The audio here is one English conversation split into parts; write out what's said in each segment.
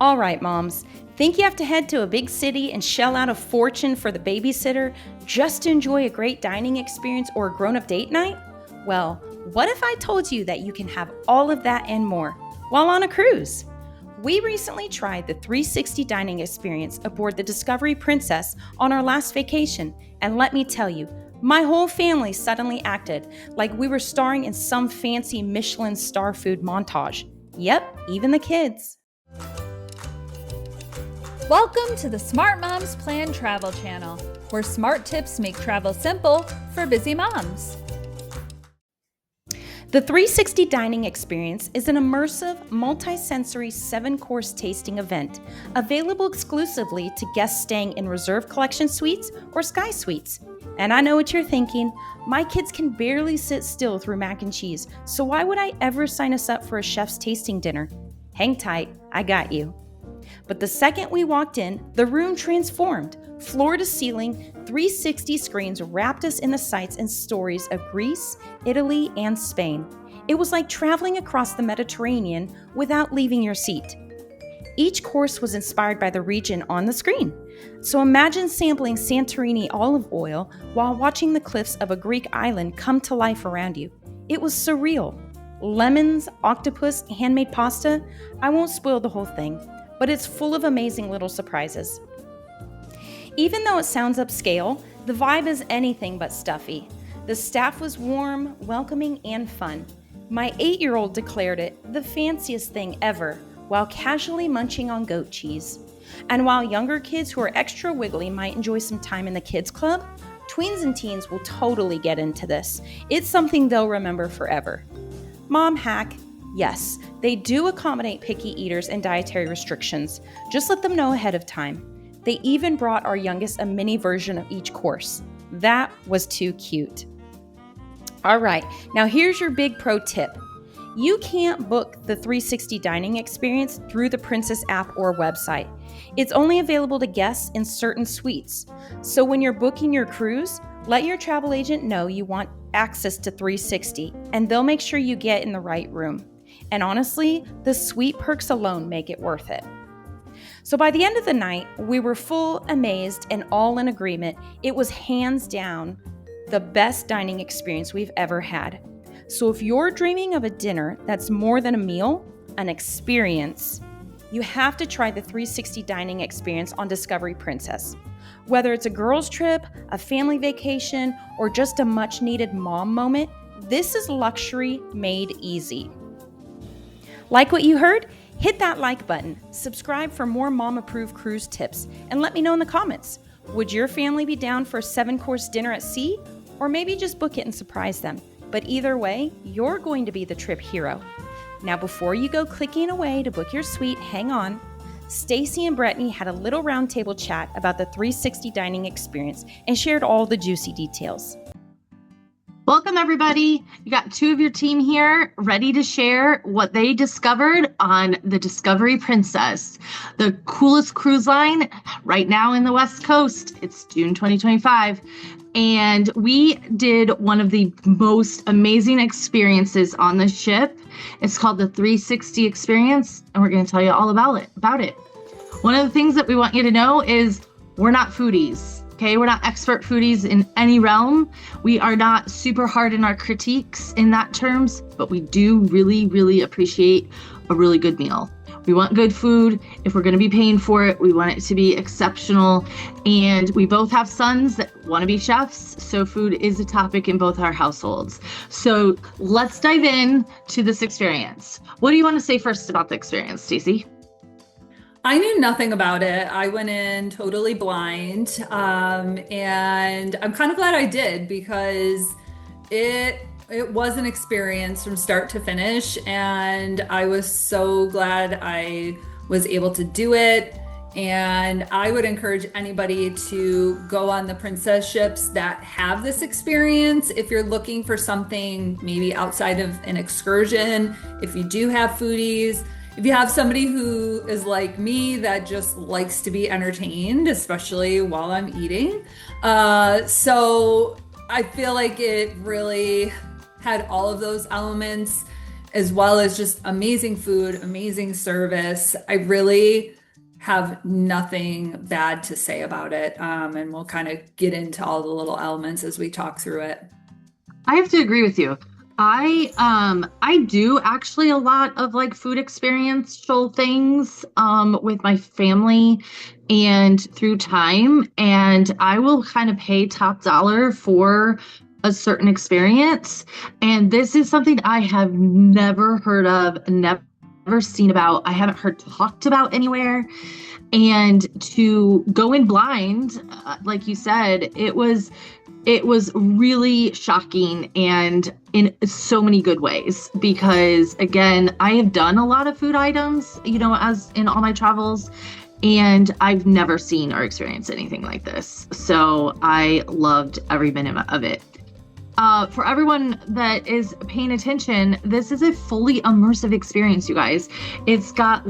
All right, moms, think you have to head to a big city and shell out a fortune for the babysitter just to enjoy a great dining experience or a grown-up date night? Well, what if I told you that you can have all of that and more while on a cruise? We recently tried the 360 dining experience aboard the Discovery Princess on our last vacation, and let me tell you, my whole family suddenly acted like we were starring in some fancy Michelin star food montage. Yep, even the kids. Welcome to the Smart Moms Plan Travel channel, where smart tips make travel simple for busy moms. The 360 Dining Experience is an immersive, multi-sensory 7-course tasting event available exclusively to guests staying in Reserve Collection Suites or Sky Suites. And I know what you're thinking, my kids can barely sit still through mac and cheese, so why would I ever sign us up for a chef's tasting dinner? Hang tight, I got you. But the second we walked in, the room transformed. Floor to ceiling, 360 screens wrapped us in the sights and stories of Greece, Italy, and Spain. It was like traveling across the Mediterranean without leaving your seat. Each course was inspired by the region on the screen. So imagine sampling Santorini olive oil while watching the cliffs of a Greek island come to life around you. It was surreal. Lemons, octopus, handmade pasta. I won't spoil the whole thing, but it's full of amazing little surprises. Even though it sounds upscale, the vibe is anything but stuffy. The staff was warm, welcoming, and fun. My 8-year-old declared it the fanciest thing ever while casually munching on goat cheese. And while younger kids who are extra wiggly might enjoy some time in the kids club, tweens and teens will totally get into this. It's something they'll remember forever. Mom hack. Yes, they do accommodate picky eaters and dietary restrictions. Just let them know ahead of time. They even brought our youngest a mini version of each course. That was too cute. All right, now here's your big pro tip. You can't book the 360 dining experience through the Princess app or website. It's only available to guests in certain suites. So when you're booking your cruise, let your travel agent know you want access to 360, and they'll make sure you get in the right room. And honestly, the suite perks alone make it worth it. So by the end of the night, we were full, amazed, and all in agreement. It was hands down the best dining experience we've ever had. So if you're dreaming of a dinner that's more than a meal, an experience, you have to try the 360 dining experience on Discovery Princess. Whether it's a girls' trip, a family vacation, or just a much-needed mom moment, this is luxury made easy. Like what you heard? Hit that like button, subscribe for more mom-approved cruise tips, and let me know in the comments. Would your family be down for a 7-course dinner at sea? Or maybe just book it and surprise them. But either way, you're going to be the trip hero. Now before you go clicking away to book your suite, hang on. Stacy and Brittany had a little roundtable chat about the 360 dining experience and shared all the juicy details. Welcome, everybody. You got 2 of your team here ready to share what they discovered on the Discovery Princess, the coolest cruise line right now in the West Coast. It's June 2025. And we did one of the most amazing experiences on the ship. It's called the 360 experience, and we're going to tell you all about it. One of the things that we want you to know is we're not foodies. Okay, we're not expert foodies in any realm. We are not super hard in our critiques in that terms, but we do really, really appreciate a really good meal. We want good food. If we're going to be paying for it, we want it to be exceptional. And we both have sons that want to be chefs, so food is a topic in both our households. So let's dive in to this experience. What do you want to say first about the experience, Stacey? I knew nothing about it. I went in totally blind, and I'm kind of glad I did because it was an experience from start to finish, and I was so glad I was able to do it. And I would encourage anybody to go on the Princess ships that have this experience. If you're looking for something maybe outside of an excursion, if you do have foodies, if you have somebody who is like me that just likes to be entertained, especially while I'm eating. So I feel like it really had all of those elements. as well as just amazing food, amazing service. I really have nothing bad to say about it. And we'll kind of get into all the little elements as we talk through it. I have to agree with you. I do actually a lot of like food experiential things with my family and through time, and I will kind of pay top dollar for a certain experience. And this is something I have never heard of, never seen about. I haven't heard talked about anywhere. And to go in blind, like you said, it was really shocking, and in so many good ways, because again, I have done a lot of food items, as in all my travels, and I've never seen or experienced anything like this. So I loved every minute of it. For everyone that is paying attention, this is a fully immersive experience, you guys. It's got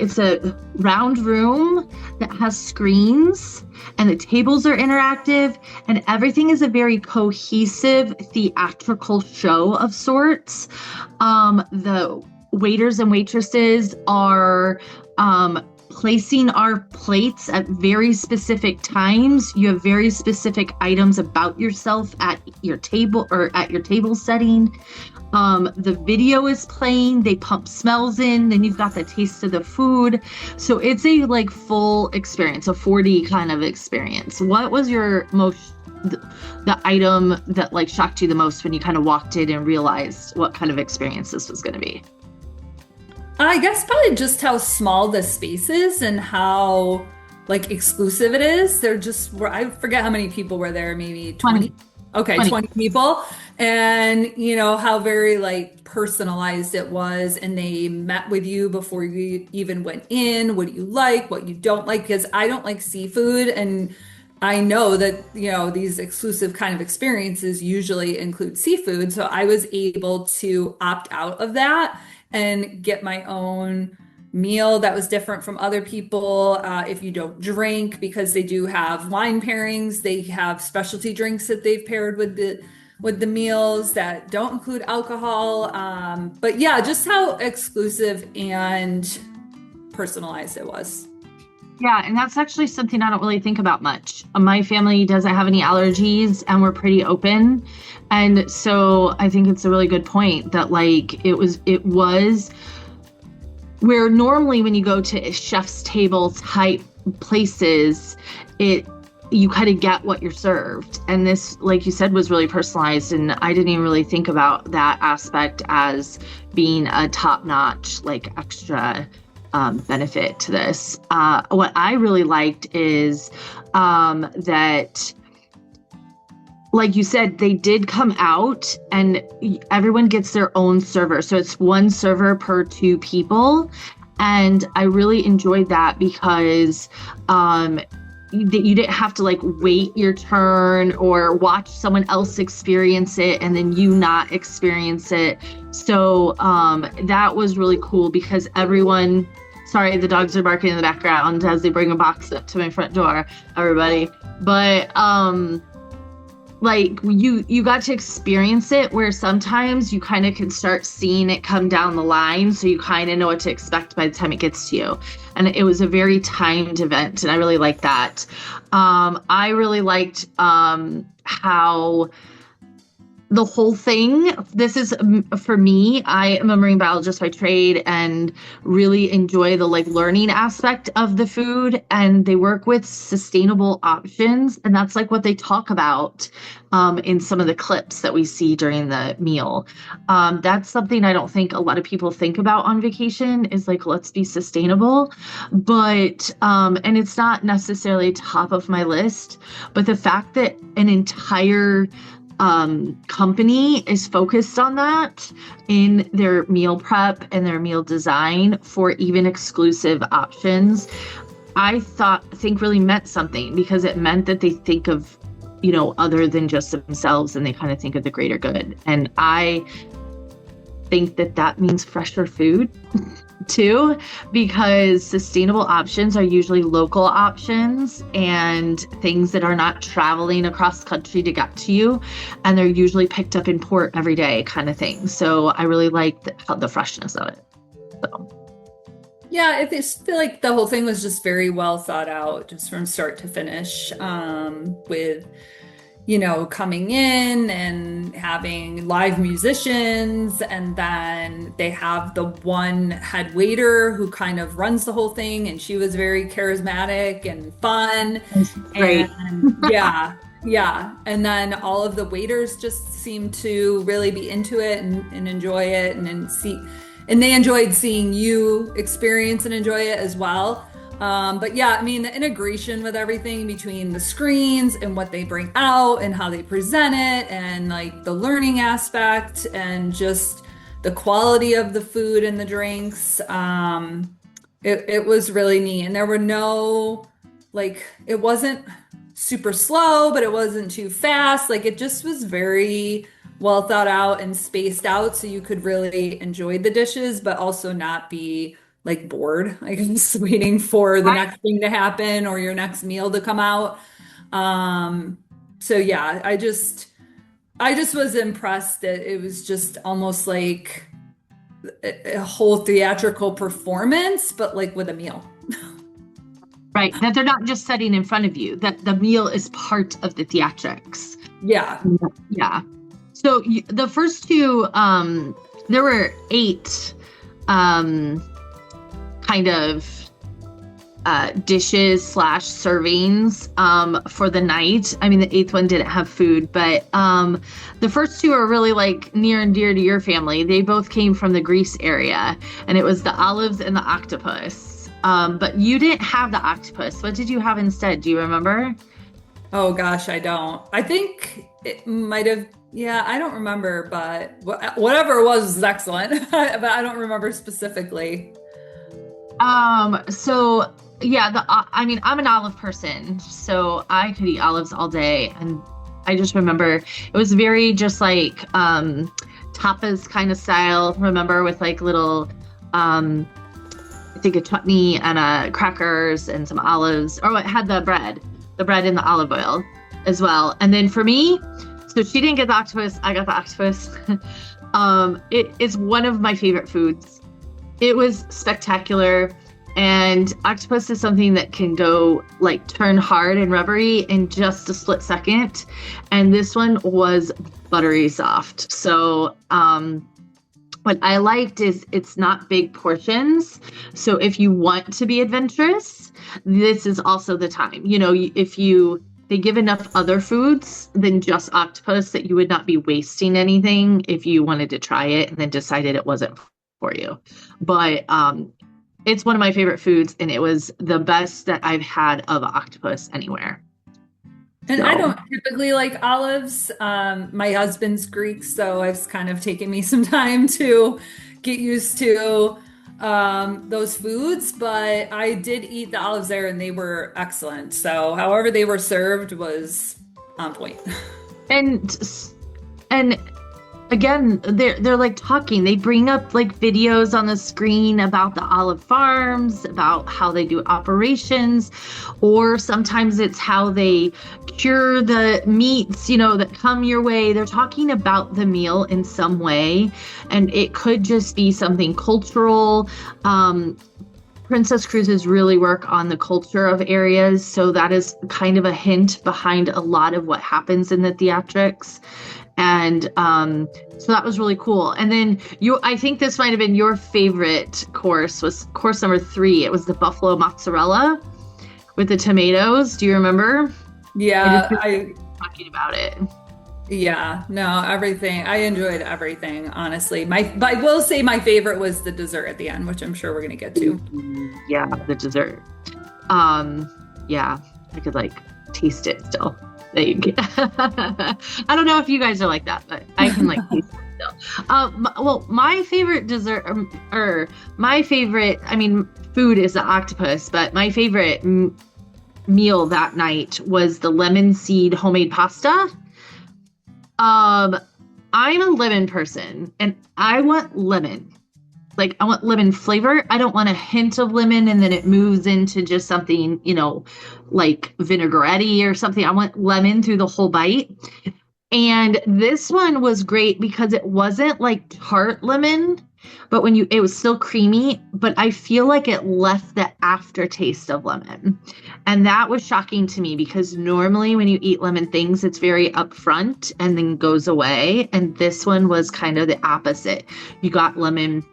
it's a round room that has screens, and the tables are interactive, and everything is a very cohesive theatrical show of sorts. The waiters and waitresses are placing our plates at very specific times. You have very specific items about yourself at your table or at your table setting. The video is playing, they pump smells in, then you've got the taste of the food. So it's a full experience, a 4D kind of experience. What was your the item that shocked you the most when you kind of walked in and realized what kind of experience this was going to be? I guess probably just how small the space is and how exclusive it is. I forget how many people were there, maybe 20. Okay, 20 people. And how very personalized it was, and they met with you before you even went in. What do you like? What you don't like? Because I don't like seafood, and I know that, these exclusive kind of experiences usually include seafood. So I was able to opt out of that and get my own meal that was different from other people. If you don't drink, because they do have wine pairings, they have specialty drinks that they've paired with the meals that don't include alcohol. But yeah, just how exclusive and personalized it was. Yeah, and that's actually something I don't really think about much. My family doesn't have any allergies, and we're pretty open. And so I think it's a really good point that it was where normally when you go to chef's table type places, you kind of get what you're served. And this, like you said, was really personalized. And I didn't even really think about that aspect as being a top-notch, extra benefit to this. What I really liked is that, like you said, they did come out and everyone gets their own server. So it's one server per two people. And I really enjoyed that because you didn't have to wait your turn or watch someone else experience it and then you not experience it. So that was really cool because everyone, sorry, the dogs are barking in the background as they bring a box up to my front door, everybody. But you got to experience it, where sometimes you kind of can start seeing it come down the line, so you kind of know what to expect by the time it gets to you. And it was a very timed event, and I really liked that. I really liked how the whole thing, this is, for me, I am a marine biologist by trade and really enjoy the learning aspect of the food, and they work with sustainable options. And that's what they talk about in some of the clips that we see during the meal. That's something I don't think a lot of people think about on vacation is let's be sustainable. But, and it's not necessarily top of my list, but the fact that an entire company is focused on that in their meal prep and their meal design for even exclusive options, I think really meant something, because it meant that they think of, other than just themselves, and they kind of think of the greater good. And I think that means fresher food. too, because sustainable options are usually local options and things that are not traveling across country to get to you. And they're usually picked up in port every day kind of thing. So I really like the freshness of it. So. Yeah, I feel like the whole thing was just very well thought out, just from start to finish, with, coming in and having live musicians. And then they have the one head waiter who kind of runs the whole thing. And she was very charismatic and fun. Great. And yeah. Yeah. And then all of the waiters just seemed to really be into it and enjoy it and they enjoyed seeing you experience and enjoy it as well. But yeah, I mean, the integration with everything between the screens and what they bring out and how they present it and like the learning aspect and just the quality of the food and the drinks. It was really neat. And there were it wasn't super slow, but it wasn't too fast. Like it just was very well thought out and spaced out so you could really enjoy the dishes, but also not be like bored, like just waiting for the next thing to happen or your next meal to come out. So yeah, I just was impressed that it was just almost like a whole theatrical performance, but like with a meal. Right, that they're not just setting in front of you, that the meal is part of the theatrics. Yeah. Yeah. So the first two, there were 8 kind of dishes / servings for the night. I mean, the 8th one didn't have food, but the first 2 are really like near and dear to your family. They both came from the Greece area, and it was the olives and the octopus. But you didn't have the octopus. What did you have instead? Do you remember? Oh gosh, I don't. I think it might have. Yeah, I don't remember, but whatever it was excellent. But I don't remember specifically. So yeah, I mean, I'm an olive person, so I could eat olives all day. And I just remember it was very just like tapas kind of style, remember, with like little, I think a chutney and crackers and some olives. Oh, it had the bread in the olive oil as well. And then for me, so she didn't get the octopus, I got the octopus. It is one of my favorite foods. It was spectacular. And octopus is something that can go like turn hard and rubbery in just a split second. And this one was buttery soft. So what I liked is it's not big portions. So if you want to be adventurous, this is also the time. They give enough other foods than just octopus that you would not be wasting anything if you wanted to try it and then decided it wasn't for you. But it's one of my favorite foods, and it was the best that I've had of octopus anywhere. And I don't typically like olives. My husband's Greek, so it's kind of taken me some time to get used to those foods, but I did eat the olives there and they were excellent. So however they were served was on point. And again, they're like talking. They bring up like videos on the screen about the olive farms, about how they do operations, or sometimes it's how they cure the meats, that come your way. They're talking about the meal in some way, and it could just be something cultural. Princess Cruises really work on the culture of areas, so that is kind of a hint behind a lot of what happens in the theatrics. And so that was really cool. And then I think this might have been your favorite course, was course number 3. It was the buffalo mozzarella with the tomatoes. Do you remember? Yeah, I talking about it. Yeah, no, everything. I enjoyed everything, honestly. But I will say my favorite was the dessert at the end, which I'm sure we're gonna get to. Yeah, the dessert. Yeah, I could like taste it still. I don't know if you guys are like that, but I can like taste it still. Well, my favorite dessert, or my favorite, I mean, food is the octopus, but my favorite meal that night was the lemon seed homemade pasta. I'm a lemon person, and I want lemon Like I want lemon flavor. I don't want a hint of lemon and then it moves into just something, like vinaigrette or something. I want lemon through the whole bite. And this one was great because it wasn't like tart lemon, but it was still creamy, but I feel like it left the aftertaste of lemon. And that was shocking to me because normally when you eat lemon things, it's very upfront and then goes away. And this one was kind of the opposite. You got lemon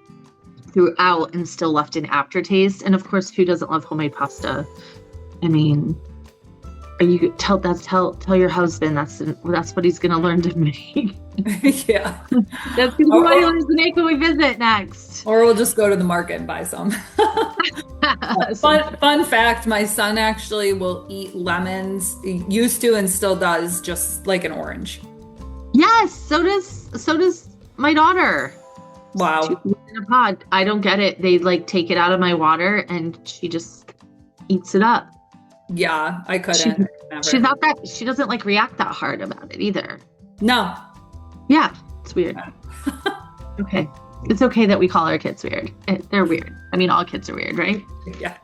throughout and still left an aftertaste. And of course, who doesn't love homemade pasta? I mean, tell your husband that's what he's gonna learn to make. Yeah, that's gonna be what he learns to make when we visit next. Or we'll just go to the market and buy some. Fun fact: my son actually will eat lemons. He used to and still does, just like an orange. Yes, so does my daughter. Wow. In a pod. I don't get it. They like take it out of my water and she just eats it up. Yeah, I couldn't. She doesn't like react that hard about it either. No. Yeah, it's weird. Okay. It's okay that we call our kids weird. They're weird. I mean, all kids are weird, right? Yeah.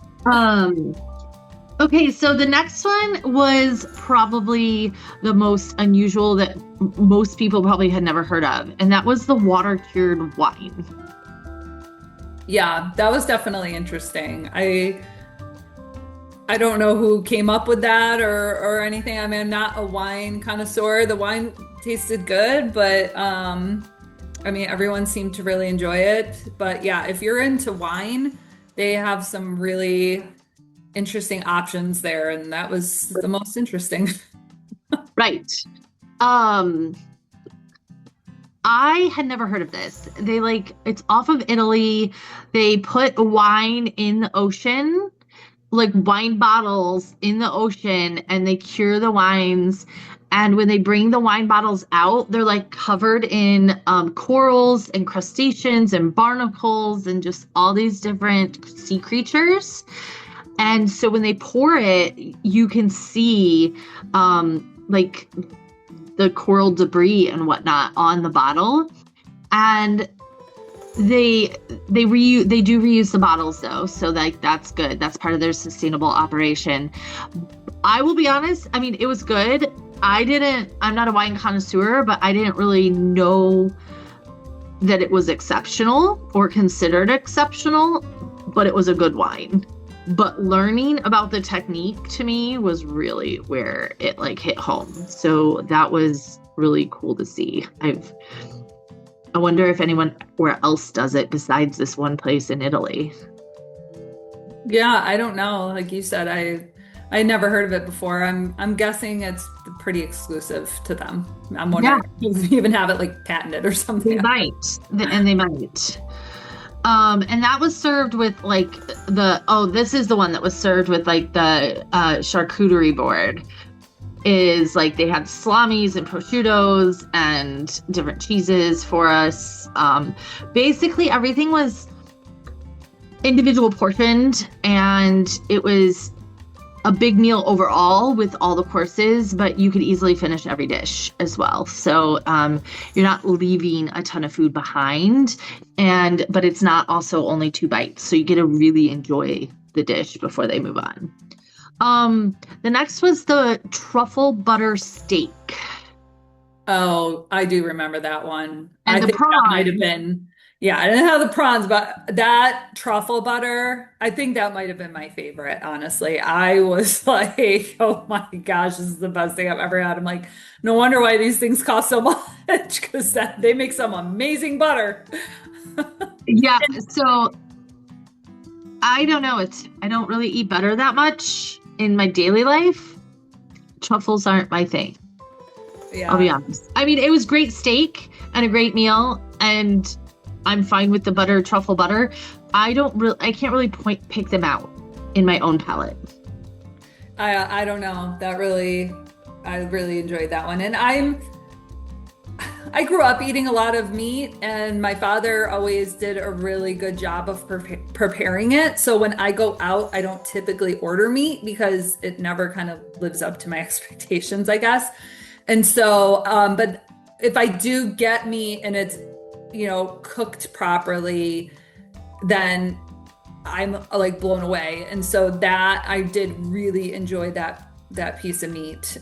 Okay, so the next one was probably the most unusual that most people probably had never heard of, and that was the water-cured wine. Yeah, that was definitely interesting. I don't know who came up with that or anything. I mean, I'm not a wine connoisseur. The wine tasted good, but I mean, everyone seemed to really enjoy it. But yeah, if you're into wine, they have some really interesting options there, and that was the most interesting. Right. I had never heard of this. It's off of Italy. They put wine in the ocean, like wine bottles in the ocean, and they cure the wines. And when they bring the wine bottles out, they're like covered in corals and crustaceans and barnacles and just all these different sea creatures. And so when they pour it, you can see like the coral debris and whatnot on the bottle. And they do reuse the bottles though, so like that's good. That's part of their sustainable operation. I will be honest, I mean, it was good. I'm not a wine connoisseur, but I didn't really know that it was exceptional or considered exceptional, but it was a good wine. But learning about the technique to me was really where it like hit home. So that was really cool to see. I wonder if anyone where else does it besides this one place in Italy. Yeah, I don't know. Like you said, I never heard of it before. I'm guessing it's pretty exclusive to them. I'm wondering if they even have it like patented or something. They might. And that was served with like this is the one that was served with like the charcuterie board. Is like they had salamis and prosciuttos and different cheeses for us. Basically everything was individual portioned, and it was a big meal overall with all the courses, but you could easily finish every dish as well. So you're not leaving a ton of food behind, but it's not also only 2 bites. So you get to really enjoy the dish before they move on. The next was the truffle butter steak. Oh, I do remember that one. And I the think prawns. that might have been, yeah, I didn't have the prawns, but that truffle butter, I think that might have been my favorite, honestly. I was like, oh my gosh, this is the best thing I've ever had. I'm like, no wonder why these things cost so much, because they make some amazing butter. Yeah, so I don't know. I don't really eat butter that much in my daily life. Truffles aren't my thing. Yeah. I'll be honest. I mean, it was great steak and a great meal, and I'm fine with the truffle butter. I can't really pick them out in my own palate. I don't know. I really enjoyed that one. And I grew up eating a lot of meat, and my father always did a really good job of preparing it. So when I go out, I don't typically order meat because it never kind of lives up to my expectations, I guess. And so, but if I do get meat and it's, cooked properly, then I'm like blown away. And so that I did really enjoy that piece of meat,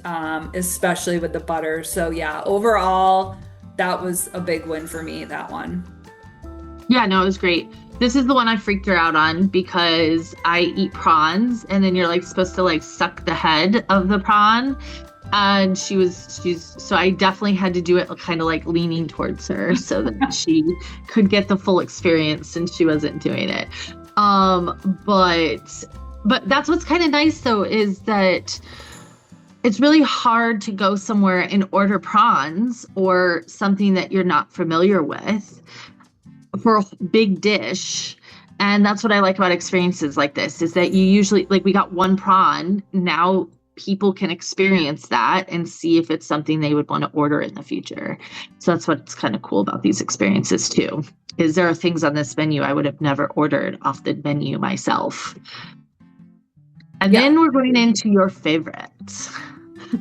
especially with the butter. So yeah, overall, that was a big win for me, that one. Yeah, no, it was great. This is the one I freaked her out on because I eat prawns and then you're like supposed to like suck the head of the prawn. And so I definitely had to do it kind of like leaning towards her so that she could get the full experience since she wasn't doing it. But that's what's kind of nice though, is that it's really hard to go somewhere and order prawns or something that you're not familiar with for a big dish. And that's what I like about experiences like this, is that you usually, like, we got one prawn. Now people can experience that and see if it's something they would want to order in the future. So that's what's kind of cool about these experiences too, is there are things on this menu I would have never ordered off the menu myself. And then we're going into your favorite,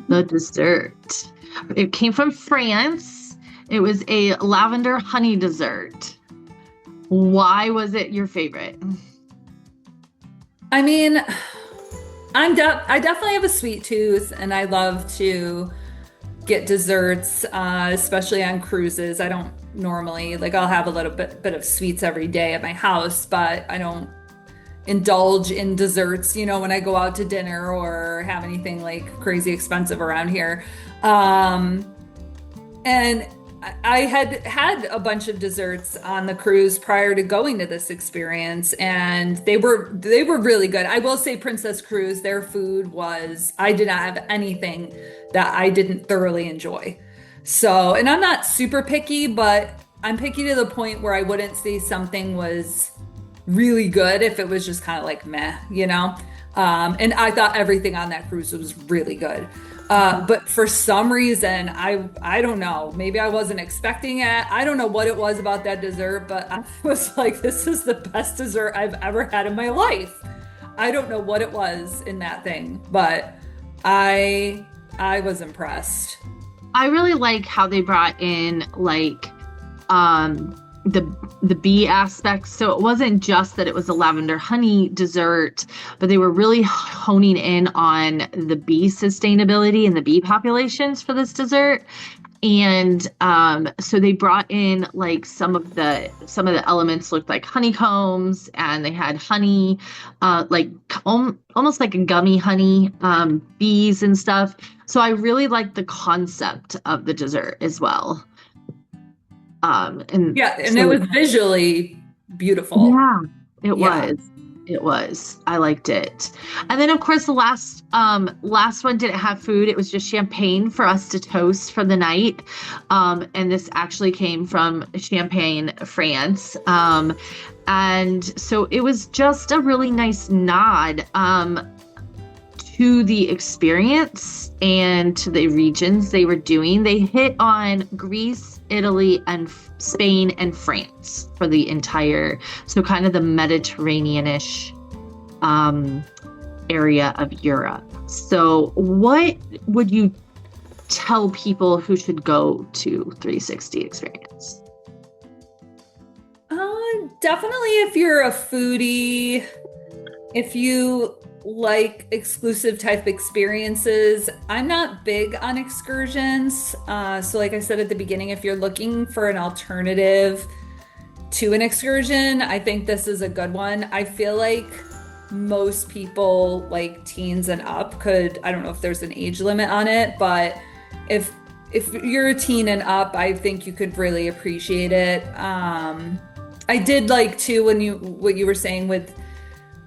the dessert. It came from France. It was a lavender honey dessert. Why was it your favorite? I mean, I definitely have a sweet tooth, and I love to get desserts, especially on cruises. I don't normally, like, I'll have a little bit of sweets every day at my house, but I don't indulge in desserts, when I go out to dinner or have anything like crazy expensive around here. And I had a bunch of desserts on the cruise prior to going to this experience, and they were really good. I will say Princess Cruise, their food I did not have anything that I didn't thoroughly enjoy. So, and I'm not super picky, but I'm picky to the point where I wouldn't say something was really good if it was just kind of like meh, and I thought everything on that cruise was really good. But for some reason, I don't know, maybe I wasn't expecting it. I don't know what it was about that dessert, but I was like, this is the best dessert I've ever had in my life. I don't know what it was in that thing, but I was impressed. I really like how they brought in like the bee aspects. So it wasn't just that it was a lavender honey dessert, but they were really honing in on the bee sustainability and the bee populations for this dessert. And so they brought in like some of the elements looked like honeycombs, and they had honey, like almost like a gummy honey, bees and stuff. So I really liked the concept of the dessert as well. And it was visually beautiful. Yeah, it was. I liked it. And then of course the last one didn't have food. It was just champagne for us to toast for the night. And this actually came from Champagne, France. And so it was just a really nice nod to the experience and to the regions they were doing. They hit on Greece, Italy, and Spain and France for the entire, so kind of the Mediterranean-ish area of Europe. So what would you tell people who should go to 360 experience? Definitely if you're a foodie, if you like exclusive type experiences. I'm not big on excursions. So like I said at the beginning, if you're looking for an alternative to an excursion, I think this is a good one. I feel like most people, like teens and up, could, I don't know if there's an age limit on it, but if you're a teen and up, I think you could really appreciate it. I did like too, what you were saying with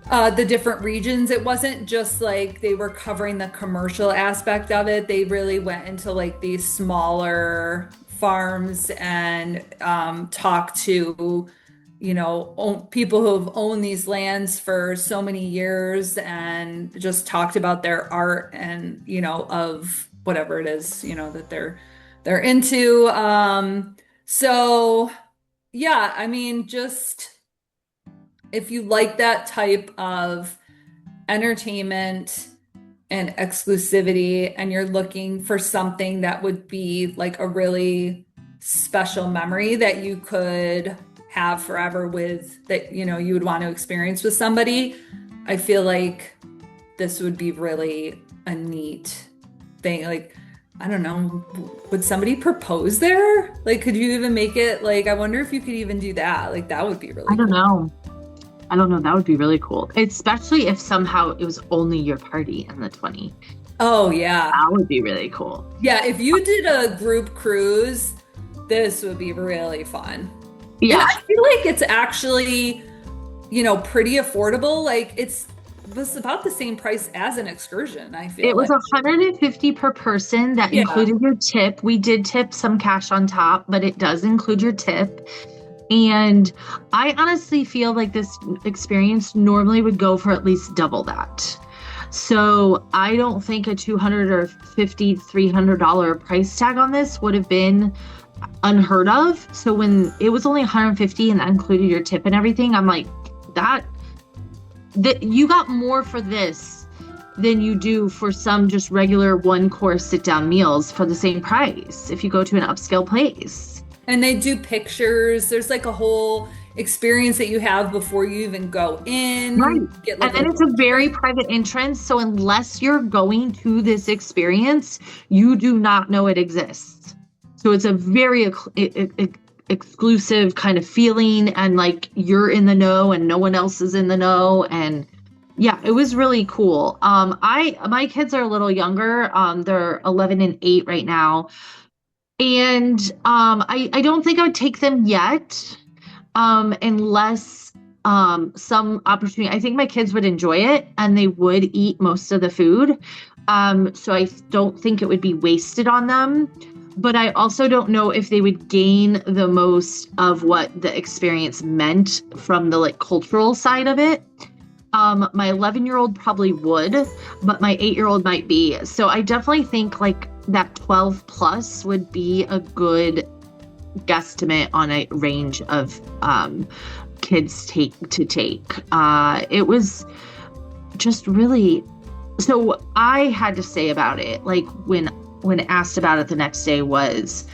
the different regions, it wasn't just like they were covering the commercial aspect of it. They really went into like these smaller farms and talked to, people who have owned these lands for so many years, and just talked about their art and, of whatever it is, that they're into. So yeah, I mean, just if you like that type of entertainment and exclusivity, and you're looking for something that would be like a really special memory that you could have forever with that, you would want to experience with somebody, I feel like this would be really a neat thing. Like, I don't know, would somebody propose there? Like, could you even make it like, I wonder if you could even do that. Like, that would be really I don't cool. know. I don't know. That would be really cool. Especially if somehow it was only your party in the 20. Oh, yeah. That would be really cool. Yeah, if you did a group cruise, this would be really fun. Yeah. And I feel like it's actually, pretty affordable. Like it was about the same price as an excursion, I feel It was like. $150 per person. That Yeah. included your tip. We did tip some cash on top, but it does include your tip. And I honestly feel like this experience normally would go for at least double that. So I don't think a $200 or $50, $300 price tag on this would have been unheard of. So when it was only $150 and that included your tip and everything, I'm like, that you got more for this than you do for some just regular one course sit down meals for the same price if you go to an upscale place. And they do pictures. There's like a whole experience that you have before you even go in. Right. Get like And then it's a very private entrance. So unless you're going to this experience, you do not know it exists. So it's a very exclusive kind of feeling, and like you're in the know and no one else is in the know. And yeah, it was really cool. My kids are a little younger. They're 11 and 8 right now. And I don't think I would take them yet. Unless some opportunity. I think my kids would enjoy it and they would eat most of the food. So I don't think it would be wasted on them. But I also don't know if they would gain the most of what the experience meant from the like cultural side of it. My 11-year-old probably would, but my 8-year-old might be. So I definitely think like that 12 plus would be a good guesstimate on a range of kids take. It was just really, so I had to say about it, like when asked about it the next day was,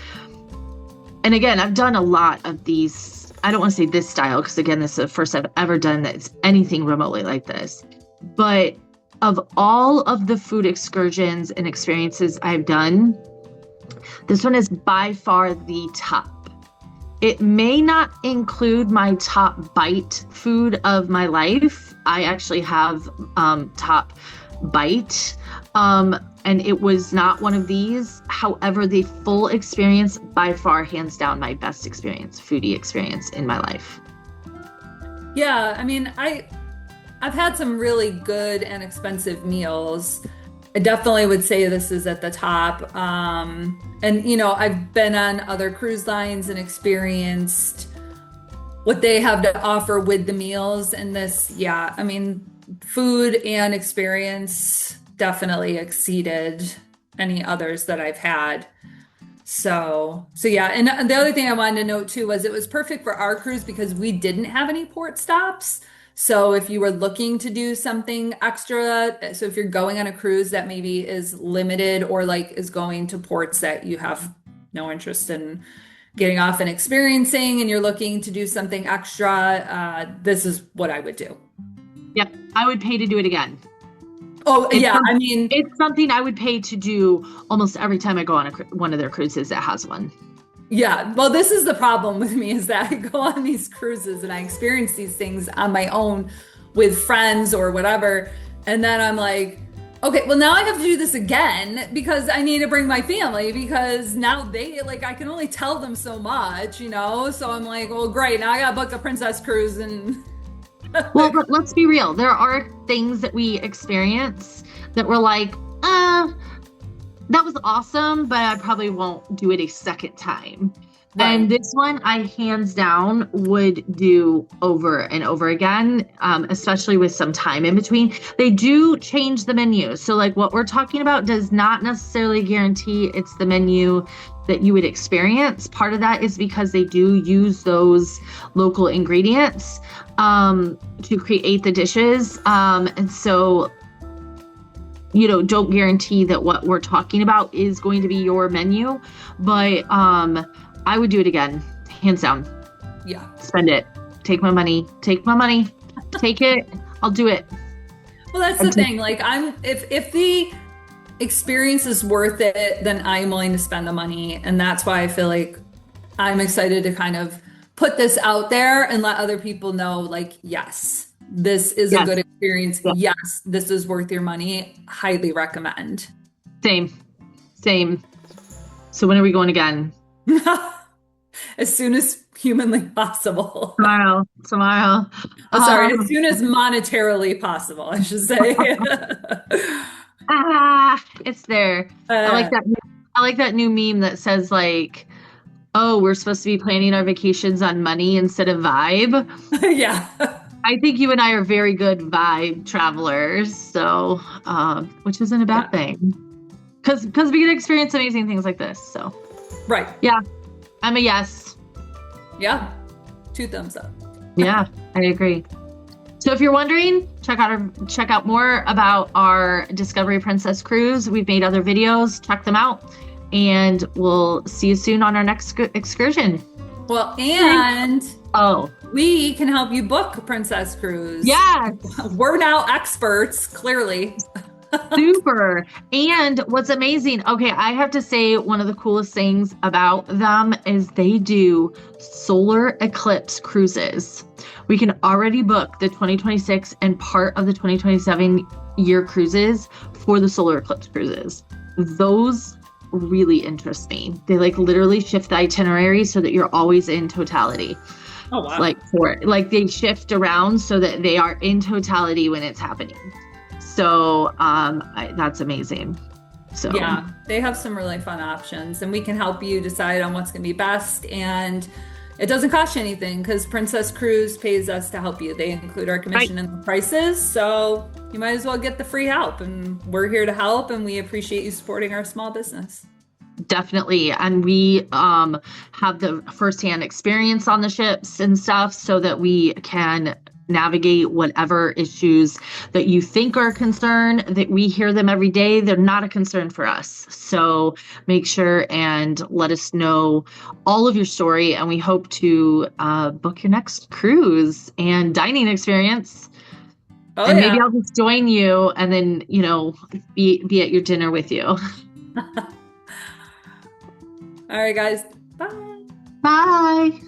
and again, I've done a lot of these, I don't want to say this style, because again, this is the first I've ever done that's anything remotely like this, but of all of the food excursions and experiences I've done, this one is by far the top. It may not include my top bite food of my life. I actually have top bite, and it was not one of these. However, the full experience, by far, hands down, my best experience, foodie experience in my life. Yeah, I mean, I've had some really good and expensive meals. I definitely would say this is at the top. And, I've been on other cruise lines and experienced what they have to offer with the meals. And this, yeah, I mean, food and experience definitely exceeded any others that I've had. So yeah. And the other thing I wanted to note too was it was perfect for our cruise because we didn't have any port stops. So if you were looking to do something extra, so if you're going on a cruise that maybe is limited or like is going to ports that you have no interest in getting off and experiencing, and you're looking to do something extra, this is what I would do. Yep, I would pay to do it again. Oh, yeah, I mean, it's something I would pay to do almost every time I go on one of their cruises that has one. yeah, well, this is the problem with me is that I go on these cruises and I experience these things on my own with friends or whatever. And then I'm like, okay, well, now I have to do this again because I need to bring my family because now I can only tell them so much, So I'm like, well, great. Now I got to book a princess cruise and. Well, but let's be real. There are things that we experience that we're like, that was awesome, but I probably won't do it a second time. Right. And this one, I hands down would do over and over again, especially with some time in between. They do change the menu. So like what we're talking about does not necessarily guarantee it's the menu that you would experience. Part of that is because they do use those local ingredients to create the dishes. And so don't guarantee that what we're talking about is going to be your menu, but I would do it again, hands down. Yeah. Spend it. Take my money. Take my money. Take it. I'll do it. Well, that's the thing. Like if the experience is worth it, then I'm willing to spend the money. And that's why I feel like I'm excited to kind of put this out there and let other people know, like, yes, this is a good experience. Yeah. Yes, this is worth your money. Highly recommend. Same. So when are we going again? As soon as humanly possible. Tomorrow. Oh, sorry, as soon as monetarily possible, I should say. It's there. I like that new meme that says like, oh, we're supposed to be planning our vacations on money instead of vibe. Yeah. I think you and I are very good vibe travelers, so which isn't a bad thing. Because we get to experience amazing things like this. So right. Yeah. I'm a yes. Yeah. 2 thumbs up. Yeah, I agree. So if you're wondering, check out more about our Discovery Princess cruise. We've made other videos. Check them out. And we'll see you soon on our next excursion. Well, and oh, we can help you book a Princess Cruise. Yes. We're now experts, clearly. Super. And what's amazing, okay, I have to say one of the coolest things about them is they do solar eclipse cruises. We can already book the 2026 and part of the 2027 year cruises for the solar eclipse cruises. Those really interest me. They like literally shift the itinerary so that you're always in totality. Oh, wow. Like they shift around so that they are in totality when it's happening. So that's amazing. So yeah, they have some really fun options, and we can help you decide on what's going to be best. And it doesn't cost you anything because Princess Cruise pays us to help you. They include our commission in the prices, so you might as well get the free help. And we're here to help, and we appreciate you supporting our small business. Definitely. And we have the firsthand experience on the ships and stuff so that we can navigate whatever issues that you think are a concern. That we hear them every day. They're not a concern for us. So make sure and let us know all of your story. And we hope to book your next cruise and dining experience. Oh, and yeah. maybe I'll just join you and then, be at your dinner with you. All right, guys. Bye. Bye.